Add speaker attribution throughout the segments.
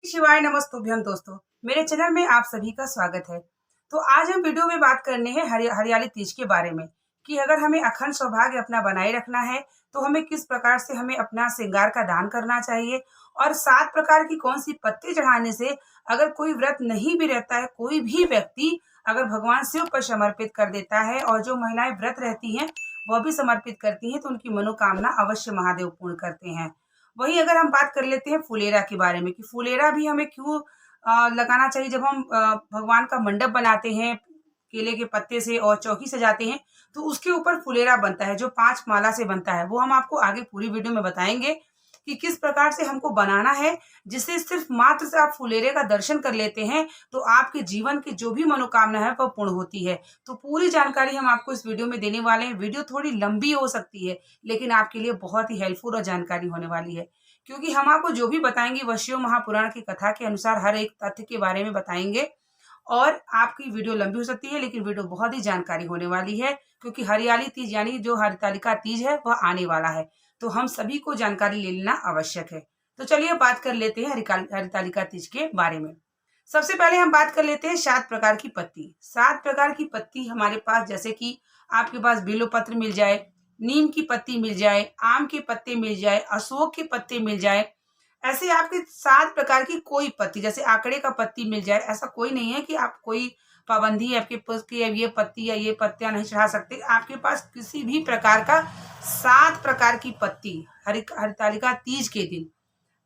Speaker 1: शिवाय नमस्तुभ्यम दोस्तों, मेरे चैनल में आप सभी का स्वागत है। तो आज हम वीडियो में बात करने हैं हरियाली तीज के बारे में कि अगर हमें अखंड सौभाग्य अपना बनाए रखना है तो हमें किस प्रकार से हमें अपना श्रृंगार का दान करना चाहिए और 7 प्रकार की कौन सी पत्ती चढ़ाने से अगर कोई व्रत नहीं भी रहता है, कोई भी व्यक्ति अगर भगवान शिव पर समर्पित कर देता है और जो महिलाएं व्रत रहती हैं वह भी समर्पित करती हैं तो उनकी मनोकामना अवश्य महादेव पूर्ण करते हैं। वहीं अगर हम बात कर लेते हैं फुलेरा के बारे में कि फुलेरा भी हमें क्यों लगाना चाहिए जब हम भगवान का मंडप बनाते हैं केले के पत्ते से और चौकी सजाते हैं तो उसके ऊपर फुलेरा बनता है जो 5 माला से बनता है। वो हम आपको आगे पूरी वीडियो में बताएंगे कि किस प्रकार से हमको बनाना है जिससे सिर्फ मात्र से आप फुलेरे का दर्शन कर लेते हैं तो आपके जीवन की जो भी मनोकामना है वह पूर्ण होती है। तो पूरी जानकारी हम आपको इस वीडियो में देने वाले हैं। वीडियो थोड़ी लंबी हो सकती है लेकिन आपके लिए बहुत ही हेल्पफुल और जानकारी होने वाली है क्योंकि हम आपको जो भी बताएंगे वह शिव महापुराण की कथा के अनुसार हर एक तथ्य के बारे में बताएंगे और आपकी वीडियो लंबी हो सकती है लेकिन वीडियो बहुत ही जानकारी होने वाली है क्योंकि हरियाली तीज यानी जो हरितालिका तीज है वह आने वाला है तो हम सभी को जानकारी ले लेना आवश्यक है। तो चलिए बात कर लेते हैं हरितालिका तीज के बारे में। सबसे पहले हम बात कर लेते हैं 7 प्रकार की पत्ती। 7 प्रकार की पत्ती हमारे पास जैसे कि आपके पास बिल्वपत्र मिल जाए, नीम की पत्ती मिल जाए, आम के पत्ते मिल जाए, अशोक के पत्ते मिल जाए, ऐसे आपके 7 प्रकार की कोई पत्ती जैसे आंकड़े का पत्ती मिल जाए। ऐसा कोई नहीं है कि आप कोई पाबंदी है आपके पास कि ये पत्ती या ये पत्तियां नहीं चढ़ा सकते। आपके पास किसी भी प्रकार का 7 प्रकार की पत्ती हरितालिका तीज के दिन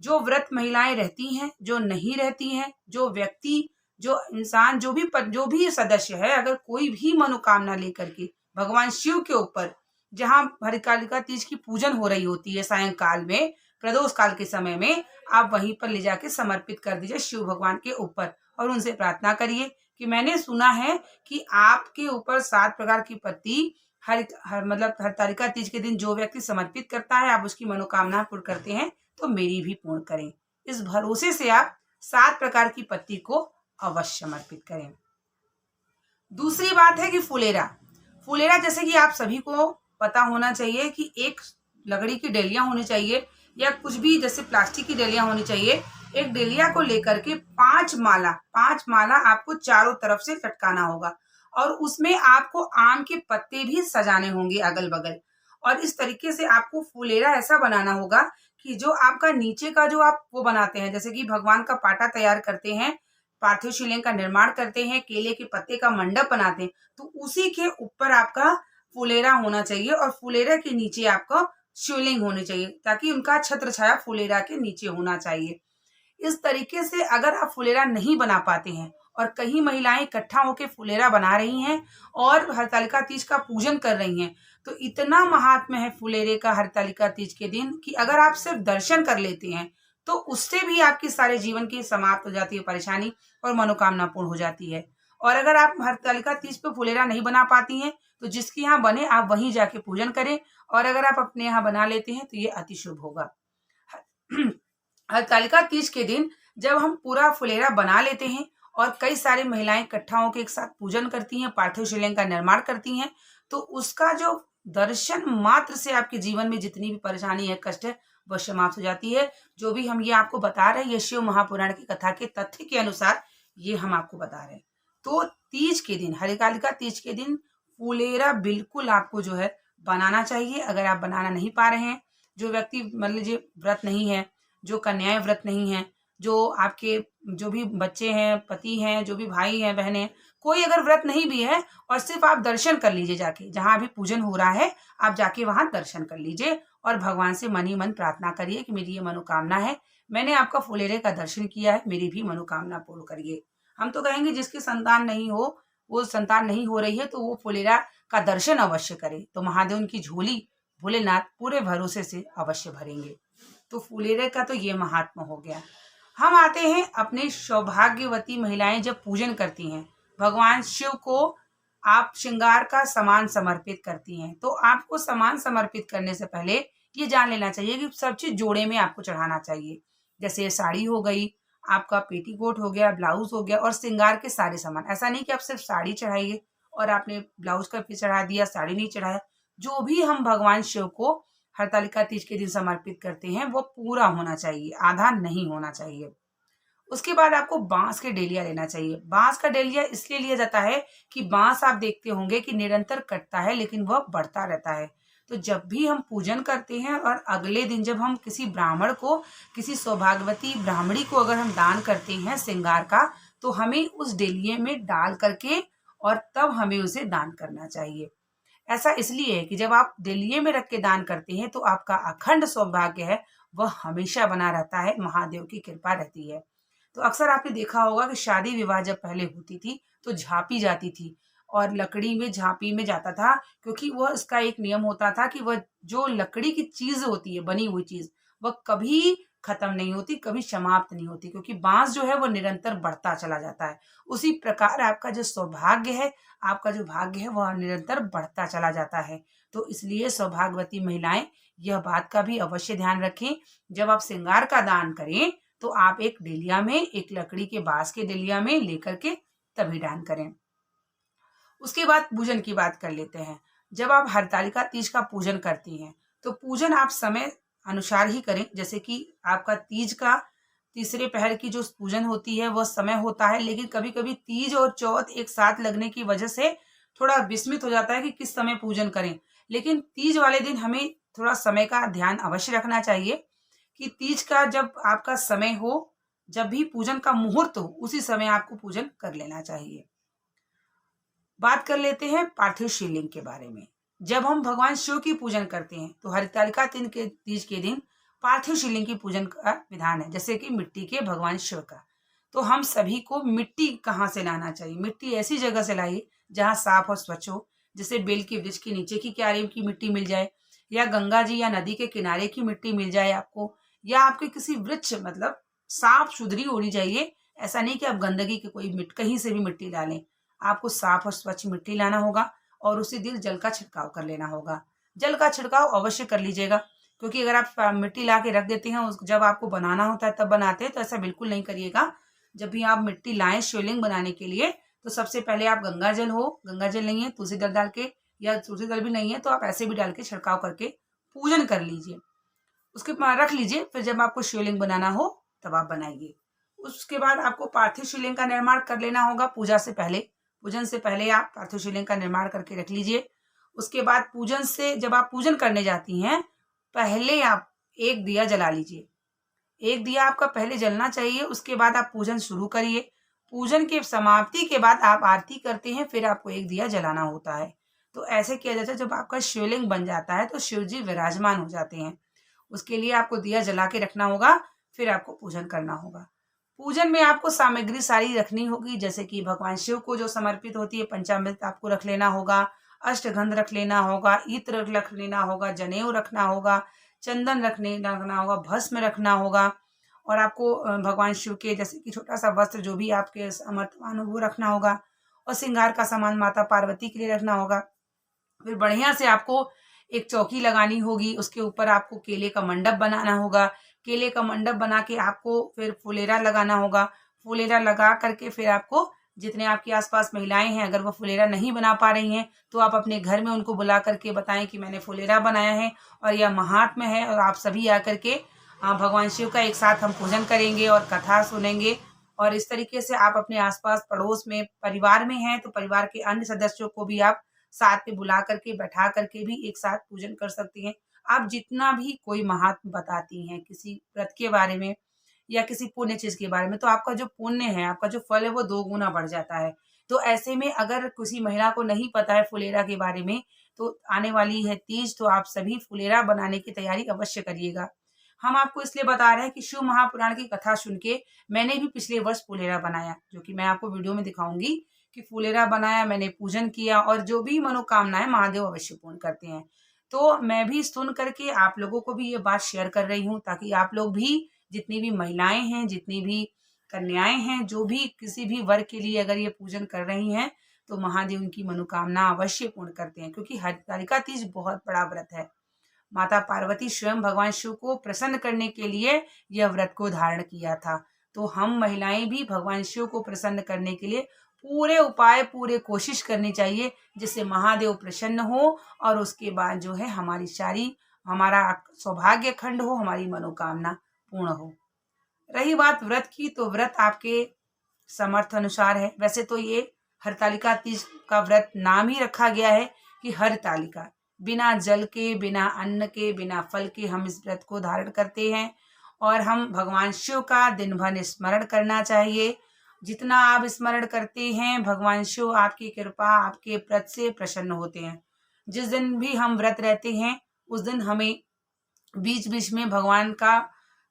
Speaker 1: जो व्रत महिलाएं रहती हैं, जो नहीं रहती हैं, जो व्यक्ति, जो इंसान, जो भी सदस्य है, अगर कोई भी मनोकामना लेकर के भगवान शिव के ऊपर जहाँ हरितालिका तीज की पूजन हो रही होती है सायंकाल में प्रदोष काल के समय में आप वहीं पर ले जाके समर्पित कर दीजिए शिव भगवान के ऊपर और उनसे प्रार्थना करिए कि मैंने सुना है कि आपके ऊपर 7 प्रकार की पत्ती मतलब हरितालिका तीज के दिन जो व्यक्ति समर्पित करता है आप उसकी मनोकामना पूर्ण करते हैं तो मेरी भी पूर्ण करें। इस भरोसे से आप 7 प्रकार की पत्ती को अवश्य समर्पित करें। दूसरी बात है कि फुलेरा। फुलेरा जैसे कि आप सभी को पता होना चाहिए कि एक लकड़ी की डलियां होनी चाहिए या कुछ भी जैसे प्लास्टिक की डलियां होनी चाहिए। एक डलिया को लेकर के 5 माला आपको चारों तरफ से लटकाना होगा और उसमें आपको आम के पत्ते भी सजाने होंगे अगल बगल। और इस तरीके से आपको फुलेरा ऐसा बनाना होगा कि जो आपका नीचे का जो आप वो बनाते हैं जैसे कि भगवान का पाटा तैयार करते हैं, पार्थिव शिवलिंग का निर्माण करते हैं, केले के पत्ते का मंडप बनाते हैं तो उसी के ऊपर आपका फुलेरा होना चाहिए और फुलेरा के नीचे आपका शिवलिंग होनी चाहिए ताकि उनका छत्र छाया फुलेरा के नीचे होना चाहिए। इस तरीके से अगर आप फुलेरा नहीं बना पाते हैं और कई महिलाएं इकट्ठा होकर फुलेरा बना रही हैं और हरितालिका तीज का पूजन कर रही हैं तो इतना महात्म्य है फुलेरे का हरितालिका तीज के दिन कि अगर आप सिर्फ दर्शन कर लेते हैं तो उससे भी आपकी सारे जीवन की समाप्त हो जाती है परेशानी और मनोकामना पूर्ण हो जाती है। और अगर आप हरितालिका तीज पे फुलेरा नहीं बना पाती हैं तो जिसके यहाँ बने आप वहीं जाके पूजन करें और अगर आप अपने यहाँ बना लेते हैं तो ये अति शुभ होगा। हरितालिका तीज के दिन जब हम पूरा फुलेरा बना लेते हैं और कई सारी महिलाएं इकट्ठा होकर एक साथ पूजन करती हैं, पार्थिव शिवलिंग का निर्माण करती हैं तो उसका जो दर्शन मात्र से आपके जीवन में जितनी भी परेशानी है, कष्ट है वह समाप्त हो जाती है। जो भी हम ये आपको बता रहे हैं ये शिव महापुराण की कथा के तथ्य के अनुसार ये हम आपको बता रहे हैं। तो तीज के दिन हरितालिका तीज के दिन फुलेरा बिल्कुल आपको जो है बनाना चाहिए। अगर आप बनाना नहीं पा रहे हैं, जो व्यक्ति मान लीजिए व्रत नहीं है, जो कन्याएं व्रत नहीं है, जो आपके जो भी बच्चे हैं, पति हैं, जो भी भाई हैं, बहनें, कोई अगर व्रत नहीं भी है और सिर्फ आप दर्शन कर लीजिए जाके जहां भी पूजन हो रहा है आप जाके वहां दर्शन कर लीजिए और भगवान से मन ही मन प्रार्थना करिए कि मेरी ये मनोकामना है, मैंने आपका फुलेरे का दर्शन किया है, मेरी भी मनोकामना पूर्ण करिए। हम तो कहेंगे जिसकी संतान नहीं हो, वो संतान नहीं हो रही है तो वो फुलेरा का दर्शन अवश्य करे तो महादेव उनकी झोली भोलेनाथ पूरे भरोसे से अवश्य भरेंगे। तो फुलेरे का तो ये महात्मा हो गया। हम आते हैं अपने सौभाग्यवती महिलाएं जब पूजन करती हैं भगवान शिव को आप श्रृंगार का सामान समर्पित करती हैं तो आपको सामान समर्पित करने से पहले ये जान लेना चाहिए कि सब चीज जोड़े में आपको चढ़ाना चाहिए। जैसे साड़ी हो गई, आपका पेटीकोट हो गया, ब्लाउज हो गया और श्रृंगार के सारे सामान। ऐसा नहीं कि आप सिर्फ साड़ी चढ़ाइए और आपने ब्लाउज का भी चढ़ा दिया, साड़ी नहीं चढ़ाया। जो भी हम भगवान शिव को हरतालिका तीज के दिन समर्पित करते हैं वो पूरा होना चाहिए, आधा नहीं होना चाहिए। उसके बाद आपको बांस के डेलिया लेना चाहिए। बांस का डेलिया इसलिए लिया जाता है कि बांस आप देखते होंगे कि निरंतर कटता है लेकिन वह बढ़ता रहता है। तो जब भी हम पूजन करते हैं और अगले दिन जब हम किसी ब्राह्मण को, किसी सौभाग्यवती ब्राह्मणी को अगर हम दान करते हैं श्रृंगार का, तो हमें उस डेलिये में डाल करके और तब हमें उसे दान करना चाहिए। ऐसा इसलिए है कि जब आप डेलिये में रख के दान करते हैं तो आपका अखंड सौभाग्य है वह हमेशा बना रहता है, महादेव की कृपा रहती है। तो अक्सर आपने देखा होगा कि शादी विवाह जब पहले होती थी तो झाँपी जाती थी और लकड़ी में झाँपी में जाता था, क्योंकि वह इसका एक नियम होता था कि वह जो लकड़ी की चीज़ होती है, बनी हुई चीज़, वह कभी खत्म नहीं होती, कभी समाप्त नहीं होती, क्योंकि बाँस जो है वो निरंतर बढ़ता चला जाता है। उसी प्रकार आपका जो सौभाग्य है, आपका जो भाग्य है वह निरंतर बढ़ता चला जाता है। तो इसलिए सौभाग्यवती महिलाएं यह बात का भी अवश्य ध्यान रखें, जब आप श्रृंगार का दान करें तो आप एक डेलिया में, एक लकड़ी के बांस के डेलिया में लेकर के तभी दान करें। उसके बाद पूजन की बात कर लेते हैं। जब आप हरतालिका तीज का पूजन करती हैं तो पूजन आप समय अनुसार ही करें। जैसे कि आपका तीज का तीसरे पहर की जो पूजन होती है वह समय होता है, लेकिन कभी कभी तीज और चौथ एक साथ लगने की वजह से थोड़ा विस्मित हो जाता है कि किस समय पूजन करें। लेकिन तीज वाले दिन हमें थोड़ा समय का ध्यान अवश्य रखना चाहिए कि तीज का जब आपका समय हो, जब भी पूजन का मुहूर्त हो, उसी समय आपको पूजन कर लेना चाहिए। बात कर लेते हैं पार्थिव शिवलिंग के बारे में। जब हम भगवान शिव की पूजन करते हैं तो हरितालिका तीज के दिन पार्थिव शिवलिंग की पूजन का विधान है, जैसे कि मिट्टी के भगवान शिव का। तो हम सभी को मिट्टी कहाँ से लाना चाहिए? मिट्टी ऐसी जगह से लाइए जहाँ साफ और स्वच्छ हो, जैसे बेल के वृक्ष के नीचे की क्यारी की मिट्टी मिल जाए, या गंगा जी या नदी के किनारे की मिट्टी मिल जाए आपको, या आपके किसी वृक्ष, मतलब साफ सुथरी होनी चाहिए। ऐसा नहीं कि आप गंदगी की कोई कहीं से भी मिट्टी डालें। आपको साफ और स्वच्छ मिट्टी लाना होगा और उसी दिन जल का छिड़काव कर लेना होगा। जल का छिड़काव अवश्य कर लीजिएगा, क्योंकि अगर आप मिट्टी ला के रख देते हैं, जब आपको बनाना होता है तब बनाते हैं, तो ऐसा बिल्कुल नहीं करिएगा। जब भी आप मिट्टी लाएं शिवलिंग बनाने के लिए तो सबसे पहले आप गंगा जल नहीं है तुलसी दल डाल के, या तुलसी दल भी नहीं है तो आप ऐसे भी डाल के छिड़काव करके पूजन कर लीजिए, उसके बाद रख लीजिए। फिर जब आपको शिवलिंग बनाना हो तब आप बनाइए। उसके बाद आपको पार्थिव शिवलिंग का निर्माण कर लेना होगा पूजा से पहले। पूजन से पहले आप पार्थिव शिवलिंग का निर्माण करके रख लीजिए। उसके बाद पूजन से, जब आप पूजन करने जाती हैं, पहले आप एक दिया जला लीजिए। एक दिया आपका पहले जलना चाहिए, उसके बाद आप पूजन शुरू करिए। पूजन के समाप्ति के बाद आप आरती करते हैं, फिर आपको एक दिया जलाना होता है। तो ऐसे किया जाता है। जब आपका शिवलिंग बन जाता है तो शिव जी विराजमान हो जाते हैं। उसके लिए आपको दिया जला के रखना होगा, फिर आपको पूजन करना होगा। पूजन में आपको सामग्री सारी रखनी होगी, जैसे कि भगवान शिव को जो समर्पित होती है पंचामृत आपको रख लेना होगा, अष्टगंध रख लेना होगा, इत्र रख लेना होगा, जनेऊ रखना होगा, चंदन रखना होगा, भस्म रखना होगा, और आपको भगवान शिव के जैसे कि छोटा सा वस्त्र जो भी आपके समर्थवान हो वो रखना होगा, और श्रृंगार का सामान माता पार्वती के लिए रखना होगा। फिर बढ़िया से आपको एक चौकी लगानी होगी, उसके ऊपर आपको केले का मंडप बनाना होगा। केले का मंडप बना के आपको फिर फुलेरा लगाना होगा। फुलेरा लगा करके फिर आपको, जितने आपके आसपास महिलाएं हैं, अगर वो फुलेरा नहीं बना पा रही हैं तो आप अपने घर में उनको बुला करके बताएं कि मैंने फुलेरा बनाया है और यह महात्म्य है, और आप सभी आकर के भगवान शिव का एक साथ हम पूजन करेंगे और कथा सुनेंगे। और इस तरीके से आप अपने आसपास पड़ोस में, परिवार में हैं तो परिवार के अन्य सदस्यों को भी आप साथ में बुला करके, बैठा करके भी एक साथ पूजन कर सकती हैं। आप जितना भी कोई महात्म बताती हैं किसी व्रत के बारे में या किसी पुण्य चीज के बारे में, तो आपका जो पुण्य है, आपका जो फल है वो 2 गुना बढ़ जाता है। तो ऐसे में अगर किसी महिला को नहीं पता है फुलेरा के बारे में, तो आने वाली है तीज, तो आप सभी फुलेरा बनाने की तैयारी अवश्य करिएगा। हम आपको इसलिए बता रहे हैं कि शिव महापुराण की कथा सुन के मैंने भी पिछले वर्ष फुलेरा बनाया, जो कि मैं आपको वीडियो में दिखाऊंगी कि फुलेरा बनाया, मैंने पूजन किया, और जो भी मनोकामनाएं महादेव अवश्य पूर्ण करते हैं। तो मैं भी सुन करके आप लोगों को भी ये बात शेयर कर रही हूँ, ताकि आप लोग भी, जितनी भी महिलाएं हैं, जितनी भी कन्याएं हैं, जो भी किसी भी वर्ग के लिए अगर ये पूजन कर रही हैं, तो महादेव उनकी मनोकामना अवश्य पूर्ण करते हैं। क्योंकि हरतालिका तीज बहुत बड़ा व्रत है। माता पार्वती स्वयं भगवान शिव को प्रसन्न करने के लिए यह व्रत को धारण किया था। तो हम महिलाएं भी भगवान शिव को प्रसन्न करने के लिए पूरे उपाय, पूरे कोशिश करनी चाहिए, जिससे महादेव प्रसन्न हो और उसके बाद जो है हमारी हमारा सौभाग्य खंड हो, हमारी मनोकामना पूर्ण हो। रही बात व्रत की, तो व्रत आपके समर्थ अनुसार है। वैसे तो ये हरतालिका तीज का व्रत नाम ही रखा गया है कि हरतालिका, बिना जल के, बिना अन्न के, बिना फल के हम इस व्रत को धारण करते हैं। और हम भगवान शिव का दिन भर स्मरण करना चाहिए। जितना आप स्मरण करते हैं, भगवान शिव आपकी कृपा, आपके व्रत से प्रसन्न होते हैं। जिस दिन भी हम व्रत रहते हैं, उस दिन हमें बीच बीच में भगवान का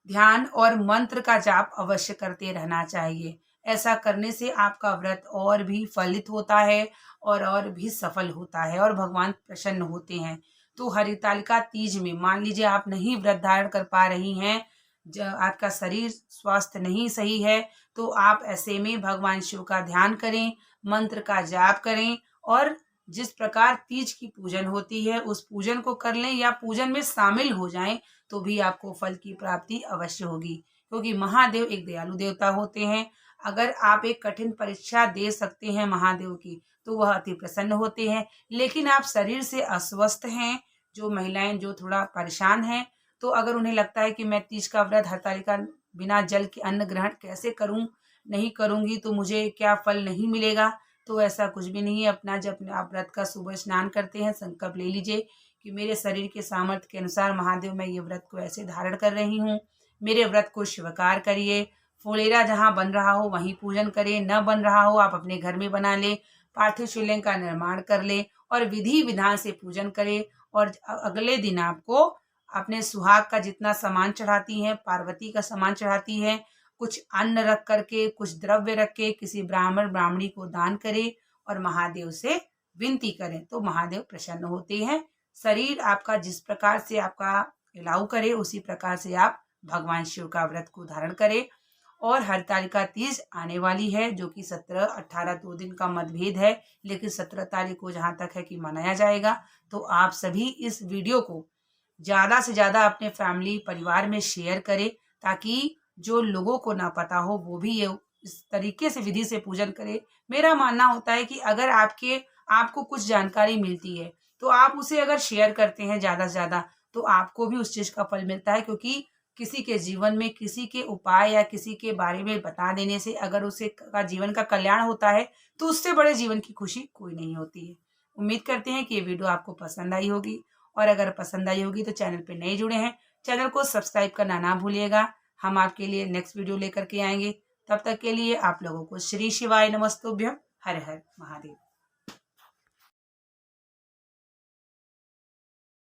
Speaker 1: ध्यान और मंत्र का जाप अवश्य करते रहना चाहिए। ऐसा करने से आपका व्रत और भी फलित होता है और भी सफल होता है और भगवान प्रसन्न होते हैं। तो हरितालिका तीज में मान लीजिए आप नहीं व्रत धारण कर पा रही हैं, आपका शरीर स्वास्थ्य नहीं सही है, तो आप ऐसे में भगवान शिव का ध्यान करें, मंत्र का जाप करें और जिस प्रकार तीज की पूजन होती है उस पूजन को कर लें या पूजन में शामिल हो जाएं, तो भी आपको फल की प्राप्ति अवश्य होगी। क्योंकि महादेव एक दयालु देवता होते हैं। अगर आप एक कठिन परीक्षा दे सकते हैं महादेव की, तो वह अति प्रसन्न होते हैं। लेकिन आप शरीर से अस्वस्थ हैं, जो महिलाएं जो थोड़ा परेशान हैं, तो अगर उन्हें लगता है कि मैं तीज का व्रत हरतालिका बिना जल के अन्न ग्रहण कैसे करूं, नहीं करूंगी तो मुझे क्या फल नहीं मिलेगा, तो ऐसा कुछ भी नहीं है। अपना जब आप व्रत का सुबह स्नान करते हैं, संकल्प ले लीजिए कि मेरे शरीर के सामर्थ्य के अनुसार महादेव मैं ये व्रत को ऐसे धारण कर रही हूँ, मेरे व्रत को स्वीकार करिए। फुलेरा जहाँ बन रहा हो वहीं पूजन करें, न बन रहा हो आप अपने घर में बना ले, पार्थिव शिवलिंग का निर्माण कर ले और विधि विधान से पूजन करें। और अगले दिन आपको अपने सुहाग का जितना सामान चढ़ाती हैं, पार्वती का सामान चढ़ाती हैं, कुछ अन्न रख करके, कुछ द्रव्य रख के किसी ब्राह्मण ब्राह्मणी को दान करें और महादेव से विनती करें, तो महादेव प्रसन्न होते हैं। शरीर आपका जिस प्रकार से आपका अलाउ करे, उसी प्रकार से आप भगवान शिव का व्रत को धारण करें। और हरतालिका तीज आने वाली है, जो कि 17-18 2 दिन का मतभेद है, लेकिन 17 तारीख को जहाँ तक है कि मनाया जाएगा। तो आप सभी इस वीडियो को ज़्यादा से ज़्यादा अपने फैमिली परिवार में शेयर करें, ताकि जो लोगों को ना पता हो वो भी ये इस तरीके से विधि से पूजन करें। मेरा मानना होता है कि अगर आपको कुछ जानकारी मिलती है, तो आप उसे अगर शेयर करते हैं ज़्यादा से ज़्यादा, तो आपको भी उस चीज़ का फल मिलता है। क्योंकि किसी के जीवन में किसी के उपाय या किसी के बारे में बता देने से अगर उसे का जीवन का कल्याण होता है, तो उससे बड़े जीवन की खुशी कोई नहीं होती है। उम्मीद करते हैं कि ये वीडियो आपको पसंद आई होगी, और अगर पसंद आई होगी तो चैनल पे नए जुड़े हैं, चैनल को सब्सक्राइब करना ना भूलिएगा। हम आपके लिए नेक्स्ट वीडियो लेकर के आएंगे। तब तक के लिए आप लोगों को श्री शिवाय नमस्तुभ्यम। हर हर महादेव।